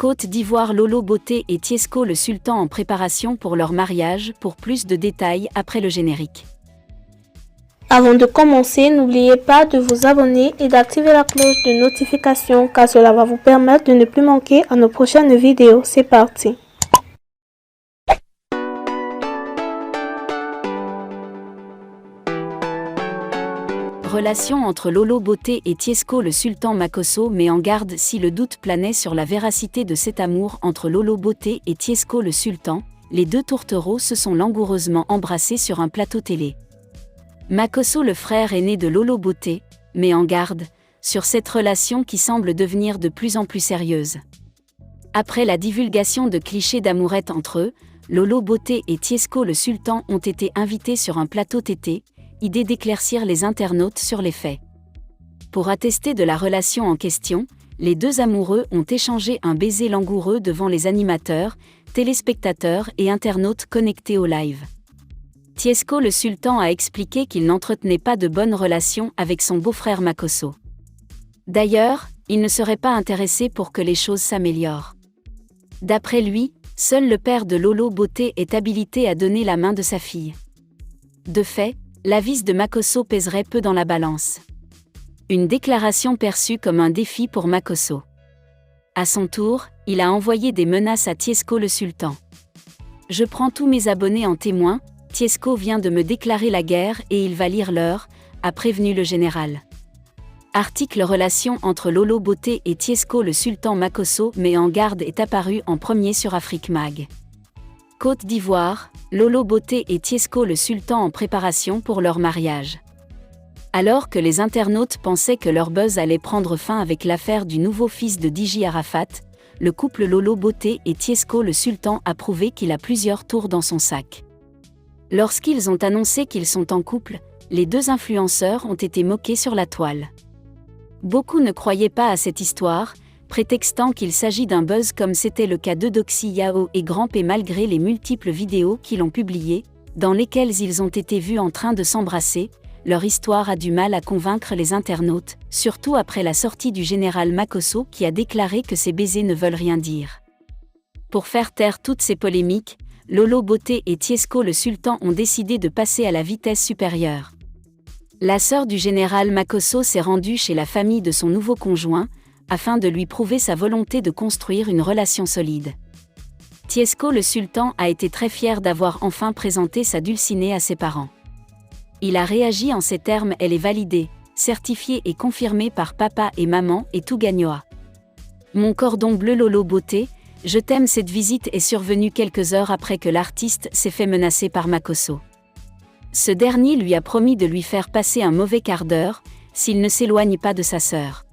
Côte d'Ivoire, Lolo Beauté et Tiesco le Sultan en préparation pour leur mariage. Pour plus de détails après le générique. Avant de commencer, n'oubliez pas de vous abonner et d'activer la cloche de notification car cela va vous permettre de ne plus manquer à nos prochaines vidéos. C'est parti! Relation entre Lolo Beauté et Tiesco le Sultan. Makosso met en garde si le doute planait sur la véracité de cet amour entre Lolo Beauté et Tiesco le Sultan. Les deux tourtereaux se sont langoureusement embrassés sur un plateau télé. Makosso, le frère aîné de Lolo Beauté, met en garde sur cette relation qui semble devenir de plus en plus sérieuse. Après la divulgation de clichés d'amourette entre eux, Lolo Beauté et Tiesco le Sultan ont été invités sur un plateau tété, idée d'éclaircir les internautes sur les faits. Pour attester de la relation en question, les deux amoureux ont échangé un baiser langoureux devant les animateurs, téléspectateurs et internautes connectés au live. Tiesco le Sultan a expliqué qu'il n'entretenait pas de bonnes relations avec son beau-frère Makosso. D'ailleurs, il ne serait pas intéressé pour que les choses s'améliorent. D'après lui, seul le père de Lolo Beauté est habilité à donner la main de sa fille. De fait, l'avis de Makosso pèserait peu dans la balance. Une déclaration perçue comme un défi pour Makosso. À son tour, il a envoyé des menaces à Tiesco le Sultan. « Je prends tous mes abonnés en témoin, Tiesco vient de me déclarer la guerre et il va lire l'heure », a prévenu le général. Article relation entre Lolo Beauté et Tiesco le Sultan. Makosso met en garde est apparu en premier sur Afrique Mag. Côte d'Ivoire, Lolo Beauté et Tiesco le Sultan en préparation pour leur mariage. Alors que les internautes pensaient que leur buzz allait prendre fin avec l'affaire du nouveau fils de DJ Arafat, le couple Lolo Beauté et Tiesco le Sultan a prouvé qu'il a plusieurs tours dans son sac. Lorsqu'ils ont annoncé qu'ils sont en couple, les deux influenceurs ont été moqués sur la toile. Beaucoup ne croyaient pas à cette histoire, prétextant qu'il s'agit d'un buzz comme c'était le cas d'Eudoxie Yao et Grand P malgré les multiples vidéos qu'ils ont publiées, dans lesquelles ils ont été vus en train de s'embrasser. Leur histoire a du mal à convaincre les internautes, surtout après la sortie du général Makosso qui a déclaré que ces baisers ne veulent rien dire. Pour faire taire toutes ces polémiques, Lolo Beauté et Tiesco le Sultan ont décidé de passer à la vitesse supérieure. La sœur du général Makosso s'est rendue chez la famille de son nouveau conjoint, afin de lui prouver sa volonté de construire une relation solide. Tiesco le Sultan a été très fier d'avoir enfin présenté sa dulcinée à ses parents. Il a réagi en ces termes: elle est validée, certifiée et confirmée par papa et maman et tout gagnera. Mon cordon bleu Lolo Beauté, je t'aime. Cette visite est survenue quelques heures après que l'artiste s'est fait menacer par Makosso. Ce dernier lui a promis de lui faire passer un mauvais quart d'heure, s'il ne s'éloigne pas de sa sœur.